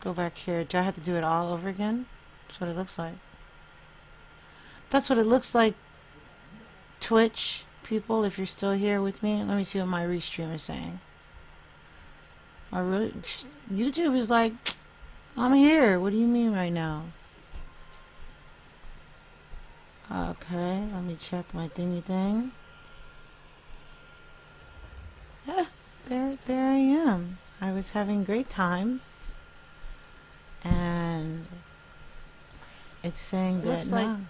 Go back here. Do I have to do it all over again? That's what it looks like. That's what it looks like, Twitch people, if you're still here with me. Let me see what my restream is saying. YouTube is like, I'm here. What do you mean right now? Okay, let me check my thingy thing. Yeah, there I am. I was having great times, and it's saying that Looks like no.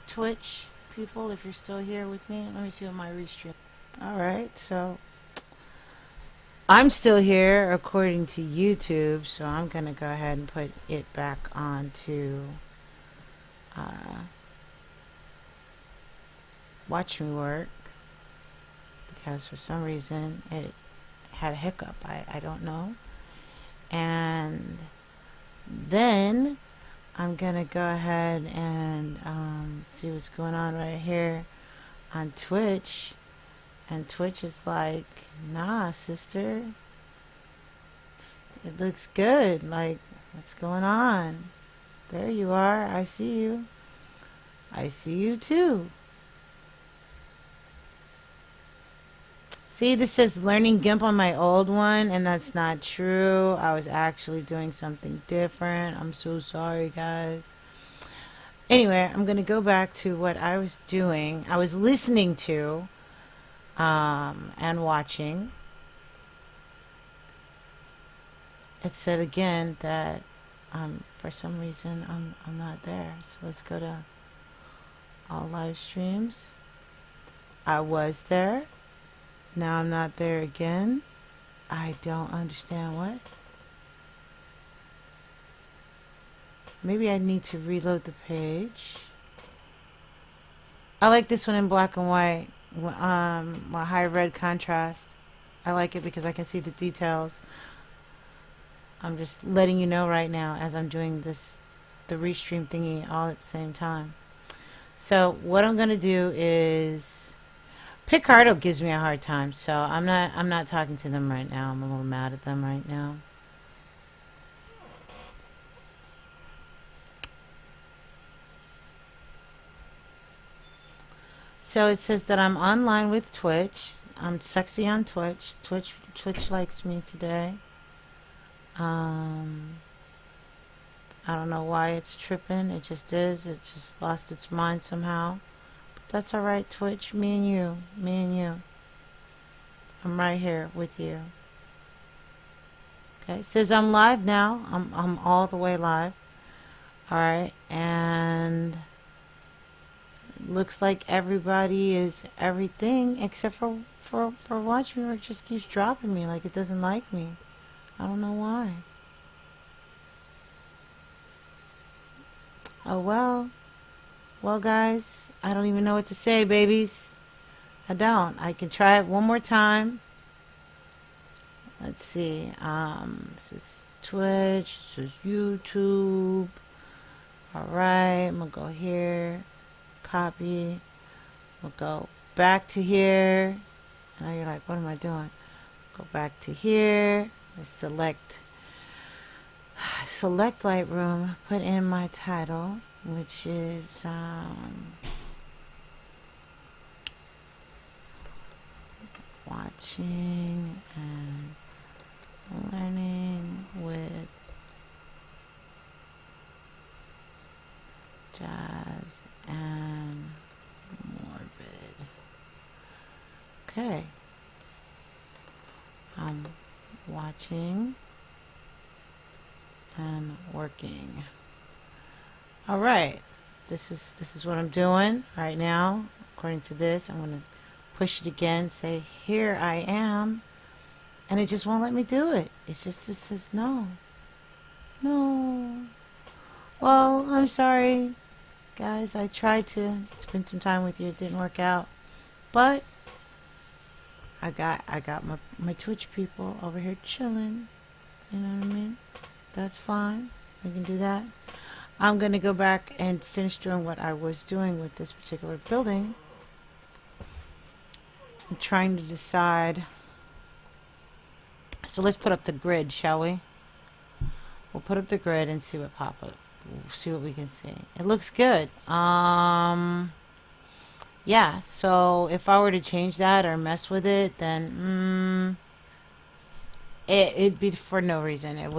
Twitch people, if you're still here with me, let me see what my restream. All right, so I'm still here according to YouTube, so I'm gonna go ahead and put it back onto Watch Me Work, because for some reason it had a hiccup. I don't know. And then I'm gonna go ahead and see what's going on right here on Twitch. And Twitch is like, nah, sister, it looks good. Like, what's going on? There you are. I see you. I see you too. See, this says learning GIMP on my old one, and that's not true. I was actually doing something different. I'm so sorry, guys. Anyway, I'm going to go back to what I was doing. I was listening to and watching. It said again that for some reason I'm not there. So let's go to all live streams. I was there. Now I'm not there again. I don't understand what. Maybe I need to reload the page. I like this one in black and white. High red contrast. I like it because I can see the details. I'm just letting you know right now as I'm doing this, the restream thingy all at the same time. So what I'm gonna do is, Picardo gives me a hard time, so I'm not talking to them right now. I'm a little mad at them right now. So it says that I'm online with Twitch. I'm sexy on Twitch. Twitch likes me today. I don't know why it's tripping. It just is. It just lost its mind somehow. But that's all right, Twitch. Me and you. Me and you. I'm right here with you. Okay. It says I'm live now. I'm all the way live. All right. And it looks like everybody is everything except for Watch Me, or it just keeps dropping me like it doesn't like me. I don't know why. Oh well. Well, guys, I don't even know what to say, babies. I don't. I can try it one more time. Let's see. This is Twitch. This is YouTube. All right. I'm going to go here. Copy. We'll go back to here. And now you're like, what am I doing? Go back to here. Select Lightroom. Put in my title, which is watching and learning with jazz and morbid. Okay. I'm watching and working. All right. This is what I'm doing right now. According to this, I'm going to push it again, say, here I am. And it just won't let me do it. It says no. No. Well, I'm sorry, guys. I tried to spend some time with you. It didn't work out. But I got my Twitch people over here chilling. You know what I mean? That's fine. We can do that. I'm going to go back and finish doing what I was doing with this particular building. I'm trying to decide. So let's put up the grid, shall we? We'll put up the grid and see what pop up. We'll see what we can see. It looks good. Yeah, so if I were to change that or mess with it, then it'd be for no reason. It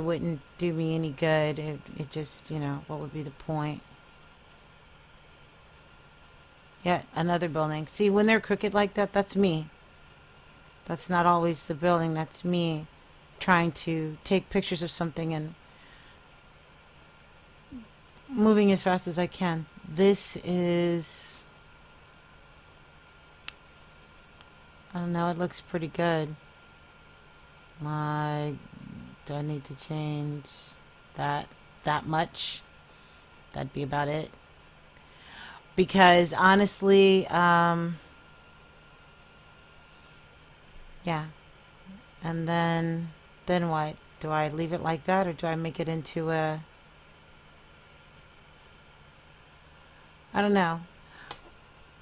wouldn't do me any good. It just, what would be the point? Yeah, another building. See, when they're crooked like that, that's me. That's not always the building. That's me trying to take pictures of something and moving as fast as I can. This is, I don't know, it looks pretty good. Do I need to change that much? That'd be about it. Because honestly, yeah. And then what? Do I leave it like that, or do I make it into a, I don't know.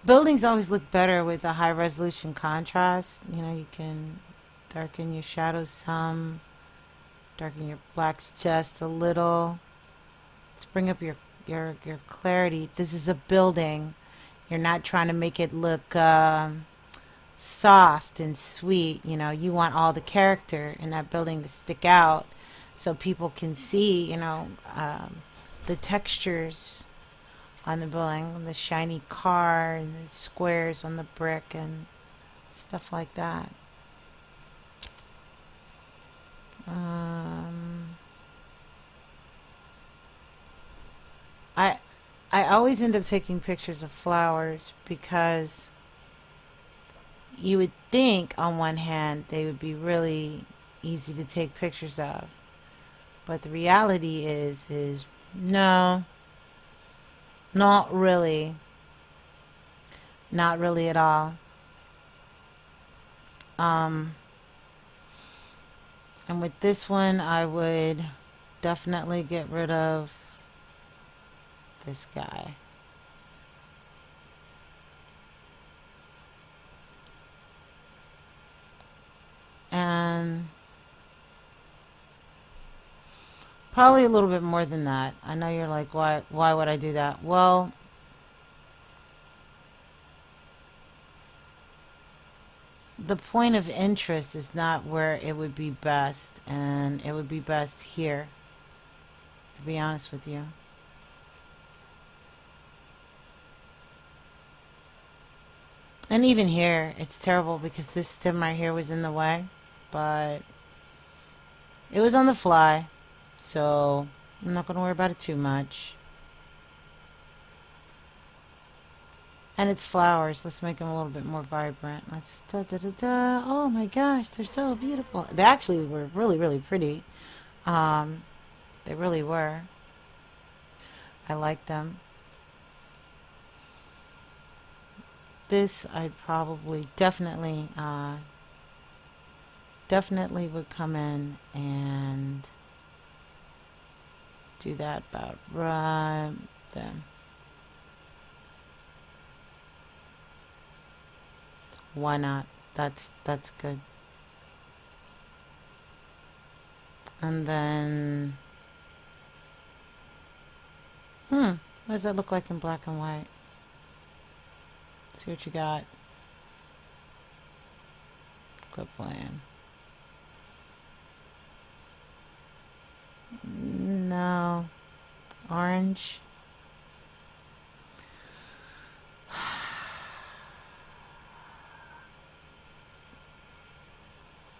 Buildings always look better with a high resolution contrast. You can darken your shadows some, darken your blacks just a little. Let's bring up your clarity. This is a building. You're not trying to make it look soft and sweet. You want all the character in that building to stick out so people can see, the textures on the building, the shiny car and the squares on the brick and stuff like that. I always end up taking pictures of flowers because you would think on one hand they would be really easy to take pictures of, but the reality is no, not really at all. And with this one I would definitely get rid of this guy. And probably a little bit more than that. I know you're like, why would I do that? Well, the point of interest is not where it would be best, and it would be best here, to be honest with you. And even here, it's terrible because this stem right here was in the way, but it was on the fly, so I'm not going to worry about it too much. And it's flowers. Let's make them a little bit more vibrant. Let's Oh my gosh, they're so beautiful. They actually were really, really pretty. They really were. I like them. This I probably definitely would come in and do that about right then. Why not? That's good. And then what does that look like in black and white? See what you got. Good plan. No. Orange.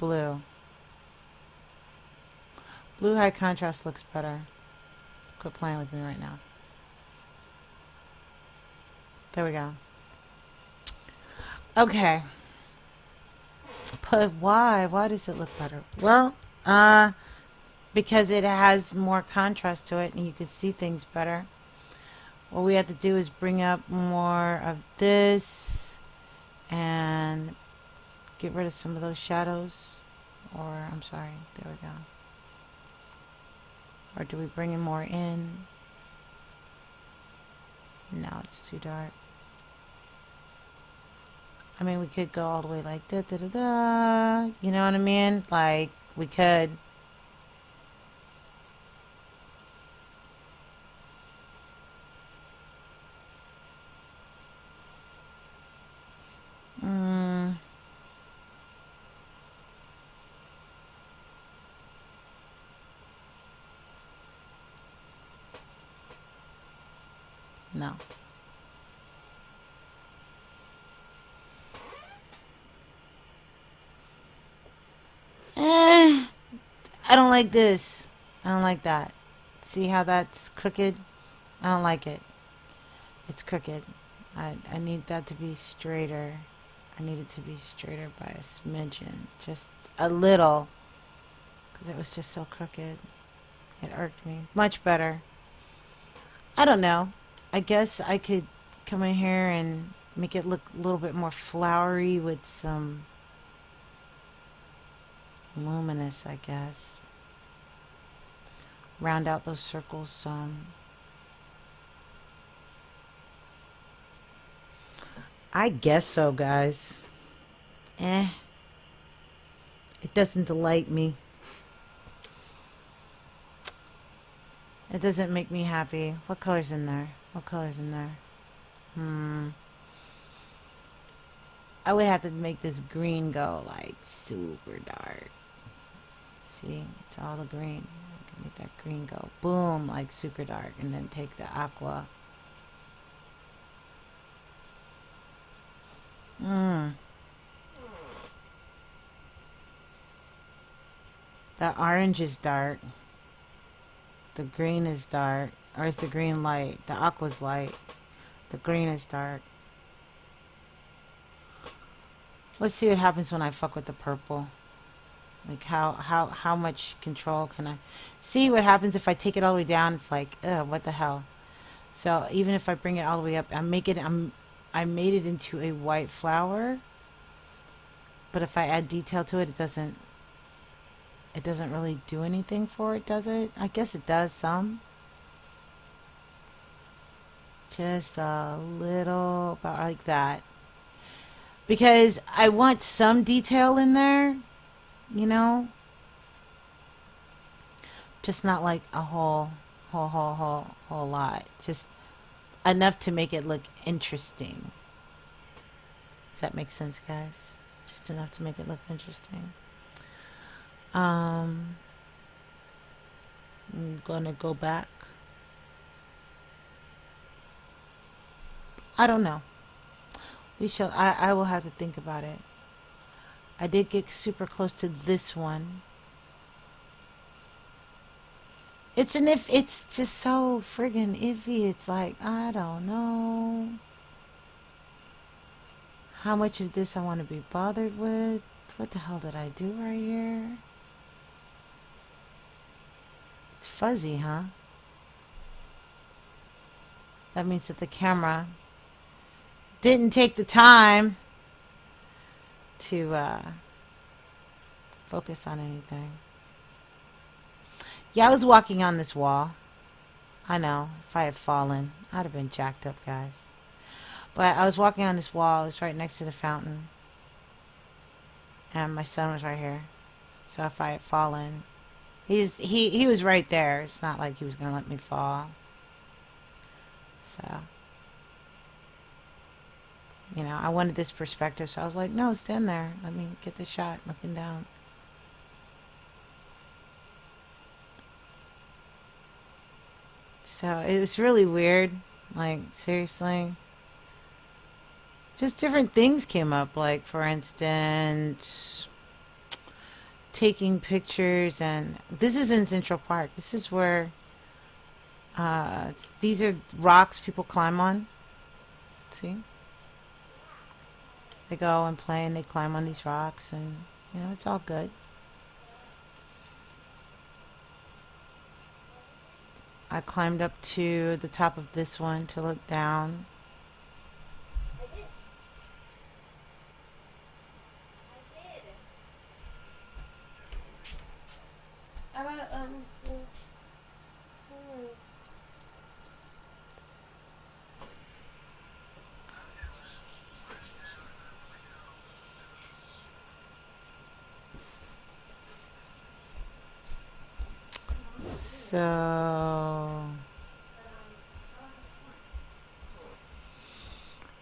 Blue. Blue high contrast looks better. Quit playing with me right now. There we go. Okay. But why? Why does it look better? Well, because it has more contrast to it and you can see things better. What we have to do is bring up more of this and get rid of some of those shadows. Or, I'm sorry, there we go. Or do we bring more in? No, it's too dark. I mean, we could go all the way like da da da da. You know what I mean? Like, we could. No. I don't like this. I don't like that. See how that's crooked? I don't like it. It's crooked. I need that to be straighter. I need it to be straighter by a smidgen. Just a little. Because it was just so crooked. It irked me. Much better. I don't know. I guess I could come in here and make it look a little bit more flowery with some luminous, I guess. Round out those circles some. I guess so, guys. It doesn't delight me. It doesn't make me happy. What color's in there? What color's in there? I would have to make this green go like super dark. See, it's all the green. I can make that green go boom, like super dark, and then take the aqua. The orange is dark. The green is dark. Or is the green light? The aqua's light. The green is dark. Let's see what happens when I fuck with the purple. Like how much control can I... See what happens if I take it all the way down. It's like, ugh, what the hell. So even if I bring it all the way up, I made it into a white flower. But if I add detail to it, it doesn't really do anything for it, does it? I guess it does some. Just a little, about like that. Because I want some detail in there, you know? Just not like a whole lot. Just enough to make it look interesting. Does that make sense, guys? Just enough to make it look interesting. I'm gonna go back. I don't know. We shall. I will have to think about it. I did get super close to this one. It's just so friggin' iffy. It's like, I don't know how much of this I want to be bothered with. What the hell did I do right here? It's fuzzy, huh? That means that the camera didn't take the time to focus on anything. Yeah, I was walking on this wall. I know, if I had fallen, I'd have been jacked up, guys. But I was walking on this wall. It's right next to the fountain. And my son was right here. So if I had fallen, he was right there. It's not like he was going to let me fall. So, you know, I wanted this perspective. So I was like, no, stand there. Let me get the shot looking down. So it was really weird. Like, seriously. Just different things came up. Like, for instance, taking pictures. And this is in Central Park. This is where these are rocks people climb on. See? They go and play and they climb on these rocks. And, you know, it's all good. I climbed up to the top of this one to look down.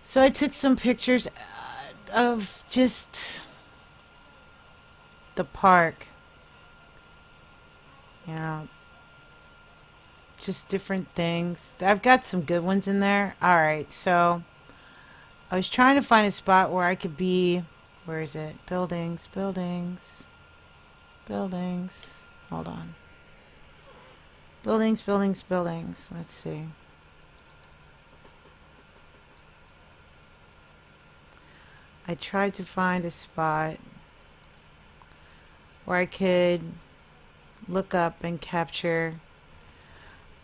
So I took some pictures of just the park. You know, just different things. I've got some good ones in there. All right, so I was trying to find a spot where I could be. Where is it? Buildings, buildings, buildings. Hold on. Buildings, buildings, buildings. Let's see. I tried to find a spot where I could look up and capture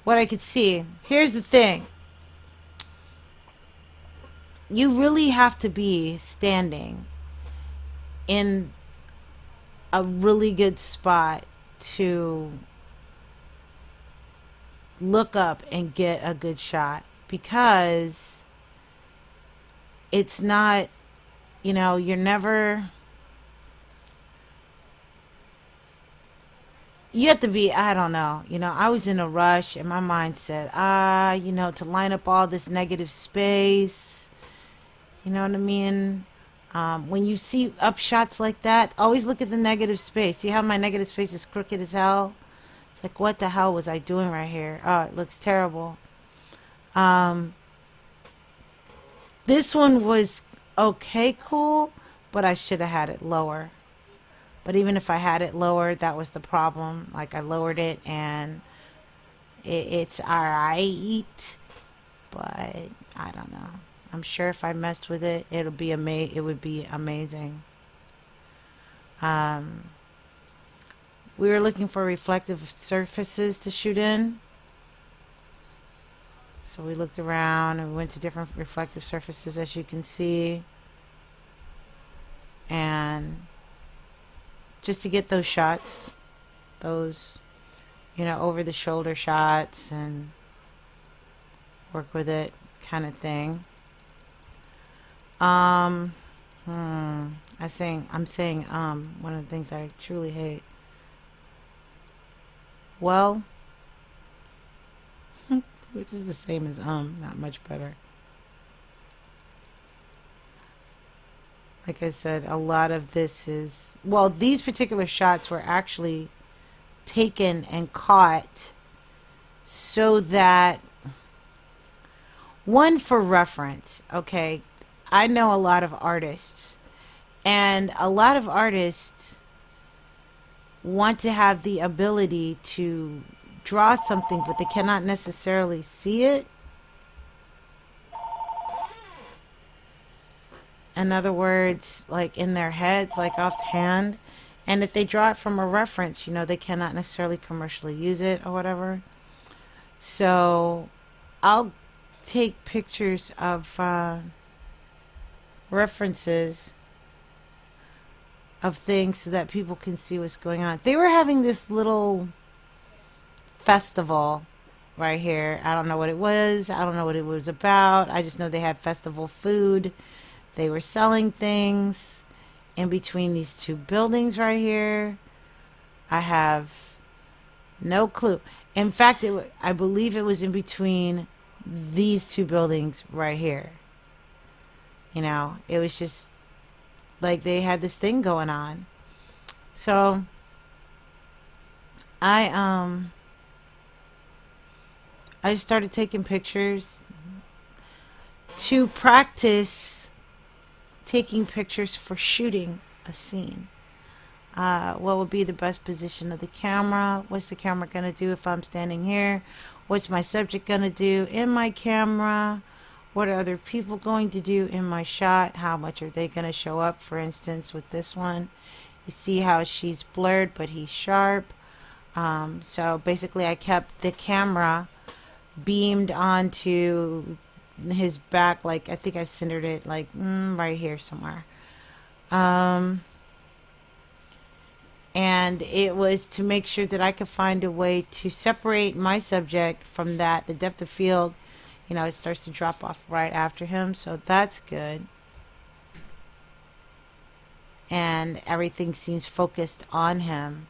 what I could see. Here's the thing. You really have to be standing in a really good spot to look up and get a good shot, because it's not, you know, you're never, you have to be, I don't know, you know, I was in a rush and my mind said, you know, to line up all this negative space, you know what I mean? When you see up shots like that, always look at the negative space. See how my negative space is crooked as hell? It's like, what the hell was I doing right here? Oh, it looks terrible. This one was okay, cool, but I should have had it lower. But even if I had it lower, that was the problem. Like, I lowered it and it's alright, but I don't know. I'm sure if I messed with it, it would be amazing. We were looking for reflective surfaces to shoot in. So we looked around and we went to different reflective surfaces, as you can see. And just to get those shots, those, you know, over the shoulder shots and work with it kind of thing. I'm saying one of the things I truly hate. Well, which is the same as not much better. Like I said, a lot of this is, well, these particular shots were actually taken and caught so that, one, for reference, okay, I know a lot of artists, and a lot of artists want to have the ability to draw something, but they cannot necessarily see it. In other words, like in their heads, like offhand. And if they draw it from a reference, you know, they cannot necessarily commercially use it or whatever. So I'll take pictures of references of things so that people can see what's going on. They were having this little festival right here. I don't know what it was. I don't know what it was about. I just know they had festival food. They were selling things in between these two buildings right here. I have no clue. In fact, I believe it was in between these two buildings right here. You know, it was just like they had this thing going on. So I started taking pictures to practice taking pictures for shooting a scene. What would be the best position of the camera? What's the camera going to do if I'm standing here? What's my subject going to do in my camera? What are other people going to do in my shot? How much are they going to show up? For instance, with this one, you see how she's blurred, but he's sharp. So basically, I kept the camera beamed onto his back, like I think I centered it like right here somewhere. And it was to make sure that I could find a way to separate my subject from that. The depth of field, you know, it starts to drop off right after him, so that's good. And everything seems focused on him.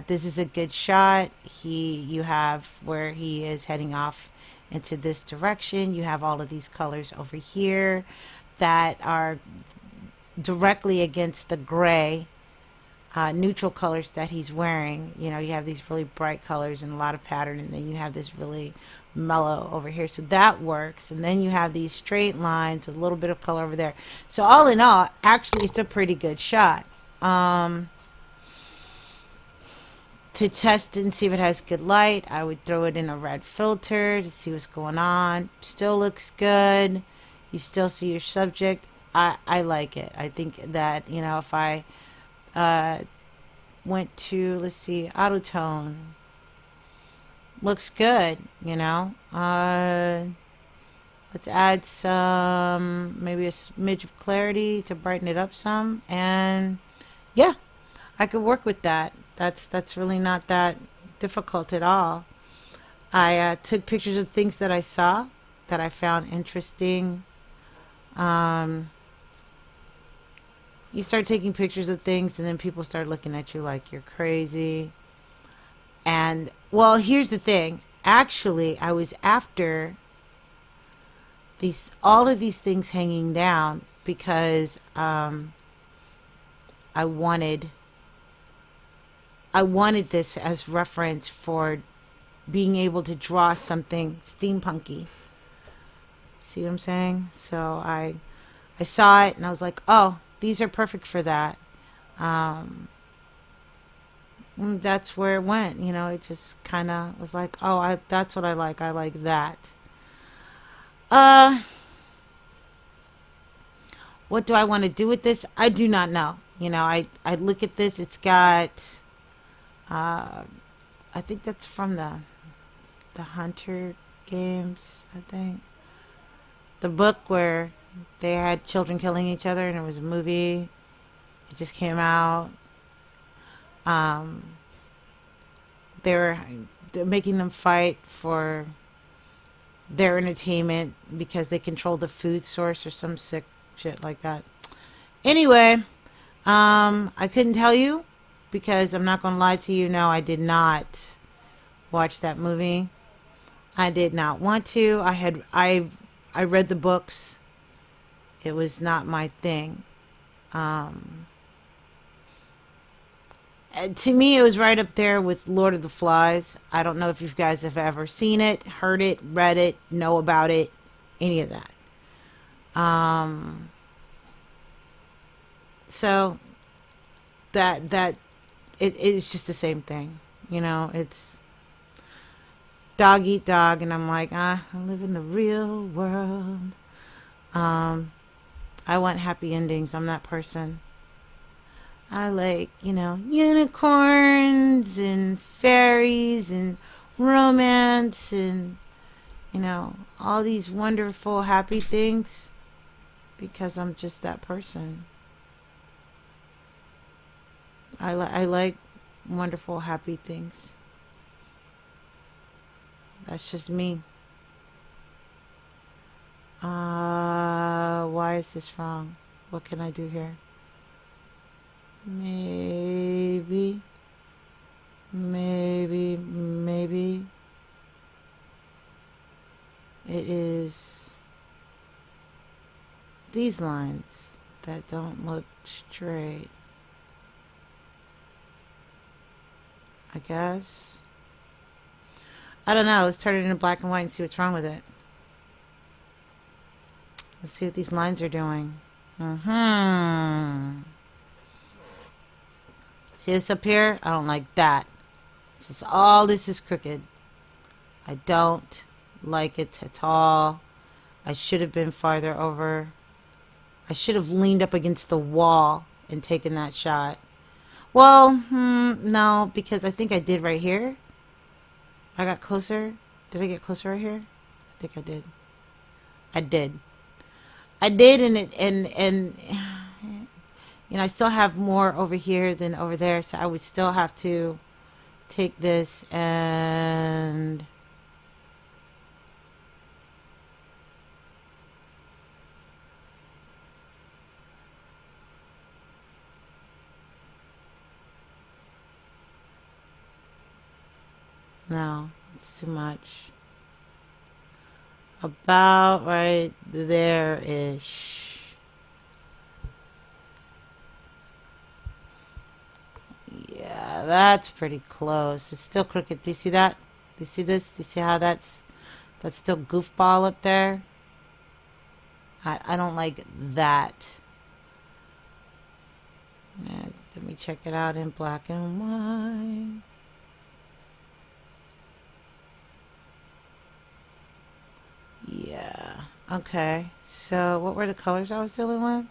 This is a good shot. You have where he is heading off into this direction. You have all of these colors over here that are directly against the gray neutral colors that he's wearing. You know, you have these really bright colors and a lot of pattern, and then you have this really mellow over here. So that works. And then you have these straight lines, a little bit of color over there. So all in all, actually, it's a pretty good shot. To test it and see if it has good light, I would throw it in a red filter to see what's going on. Still looks good. You still see your subject. I like it. I think that, you know, if I went to, let's see, auto tone, looks good, you know. Let's add some, maybe a smidge of clarity to brighten it up some, and yeah, I could work with that. That's really not that difficult at all. I took pictures of things that I saw that I found interesting. You start taking pictures of things, and then people start looking at you like you're crazy. And well, here's the thing. Actually, I was after all of these things hanging down because I wanted this as reference for being able to draw something steampunky. See what I'm saying? So I saw it and I was like, oh, these are perfect for that. That's where it went. You know, it just kind of was like, oh, that's what I like. I like that. What do I want to do with this? I do not know. You know, I look at this. It's got, I think that's from the Hunter games, I think. The book where they had children killing each other, and it was a movie. It just came out. They're making them fight for their entertainment because they control the food source or some sick shit like that. Anyway, I couldn't tell you because I'm not going to lie to you. No, I did not watch that movie. I did not want to. I read the books. It was not my thing. To me, it was right up there with Lord of the Flies. I don't know if you guys have ever seen it, heard it, read it, know about it, any of that. So that it's just the same thing, you know. It's dog eat dog, and I'm like, I live in the real world. I want happy endings. I'm that person. I like, you know, unicorns and fairies and romance and, you know, all these wonderful, happy things because I'm just that person. I like wonderful, happy things. That's just me. Why is this wrong? What can I do here? Maybe it is these lines that don't look straight. I guess. I don't know. Let's turn it into black and white and see what's wrong with it. Let's see what these lines are doing. See this up here? I don't like that. All this is crooked. I don't like it at all. I should have been farther over. I should have leaned up against the wall and taken that shot. Well, no, because I think I did right here. I got closer. Did I get closer right here? I think I did. I did, and you know, I still have more over here than over there, so I would still have to take this and no, it's too much. About right there-ish. Yeah, that's pretty close. It's still crooked. Do you see that? Do you see this? Do you see how that's still goofball up there? I don't like that. Yeah, let me check it out in black and white. Yeah. Okay. So what were the colors I was dealing with?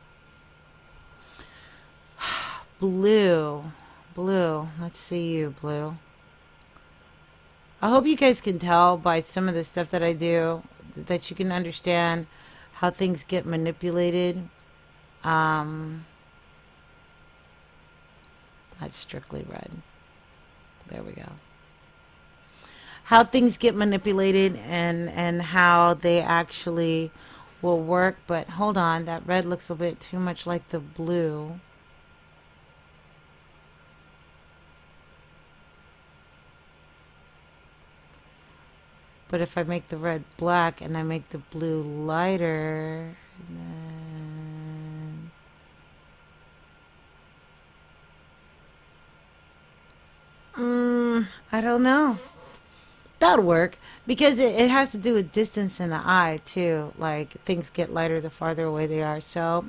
Blue. Blue. Let's see you, blue. I hope you guys can tell by some of the stuff that I do that you can understand how things get manipulated. That's strictly red. There we go. How things get manipulated and how they actually will work. But hold on, that red looks a bit too much like the blue. But if I make the red black and I make the blue lighter, then I don't know. That'll work because it has to do with distance in the eye too. Like things get lighter the farther away they are. So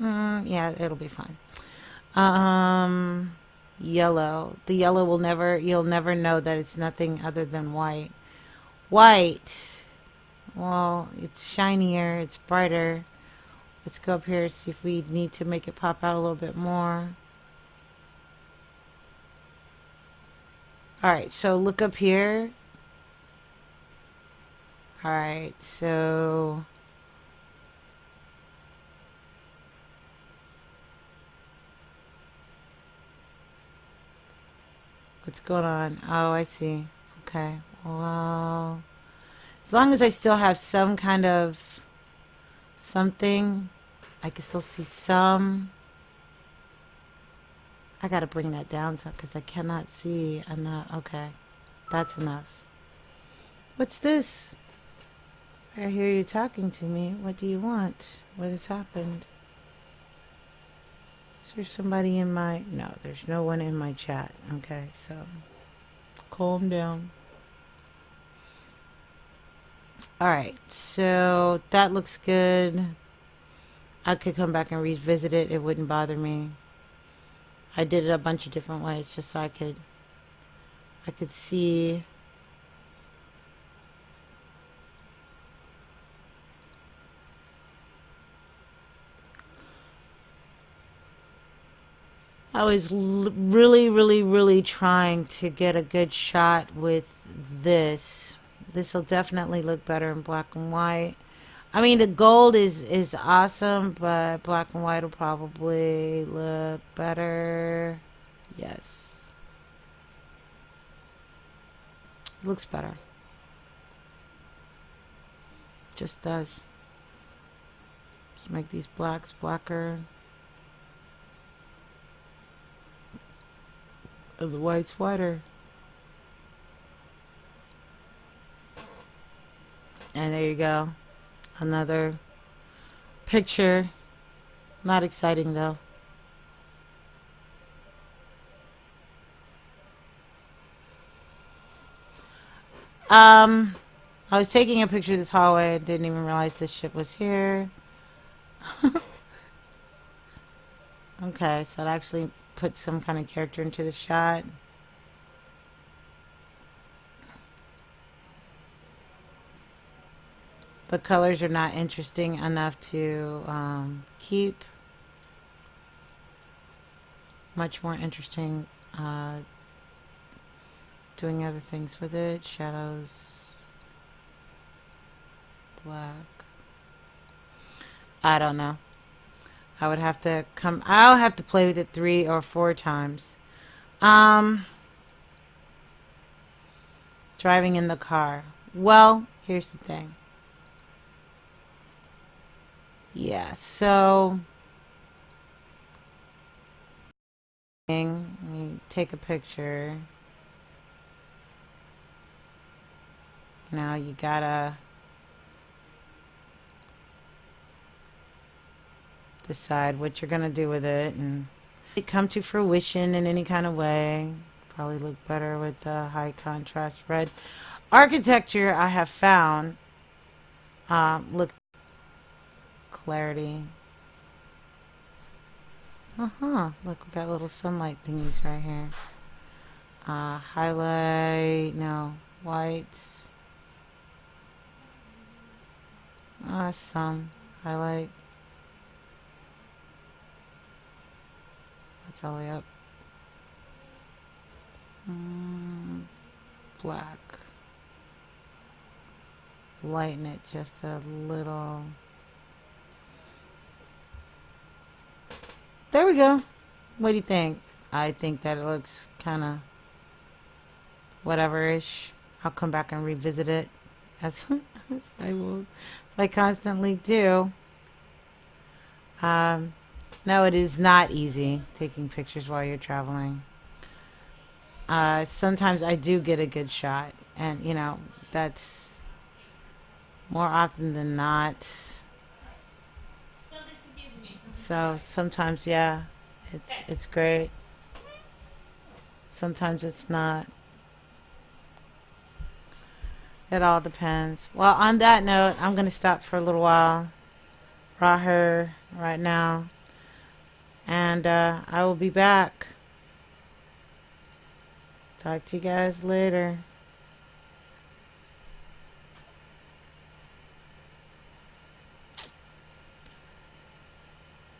yeah, it'll be fine. Yellow. The yellow will never. You'll never know that it's nothing other than white. White. Well, it's shinier. It's brighter. Let's go up here and see if we need to make it pop out a little bit more. All right. So look up here. All right, so what's going on? Oh, I see. Okay, well, as long as I still have some kind of something, I can still see some. I gotta bring that down some because I cannot see enough. Okay, that's enough. What's this? I hear you talking to me. What do you want? What has happened? Is there somebody in my... No, there's no one in my chat. Okay, so calm down. Alright, so that looks good. I could come back and revisit it. It wouldn't bother me. I did it a bunch of different ways just so I could see... I was really trying to get a good shot with this. This will definitely look better in black and white. I mean, the gold is awesome, but black and white will probably look better. Yes. Looks better. Just does. Let's make these blacks blacker. And the white's whiter. And there you go. Another picture. Not exciting though. I was taking a picture of this hallway. I didn't even realize this shit was here. Okay, so it actually put some kind of character into the shot. The colors are not interesting enough to keep. Much more interesting doing other things with it. Shadows. Black. I don't know. I'll have to play with it 3 or 4 times. Driving in the car. Well, here's the thing. Yeah, so let me take a picture. Now you gotta decide what you're gonna do with it and it come to fruition in any kind of way. probably look better with the high contrast red. Architecture I have found. Look, clarity. Look, we got little sunlight thingies right here. Highlight, no, whites. Some highlight. That's all the way up. Black. Lighten it just a little. There we go. What do you think? I think that it looks kind of whatever-ish. I'll come back and revisit it as I constantly do. No, it is not easy taking pictures while you're traveling. Sometimes I do get a good shot, and you know, that's more often than not. So sometimes, yeah, it's great. Sometimes it's not. It all depends. Well, on that note, I'm gonna stop for a little while. Raher right now, and I will be back. Talk to you guys later.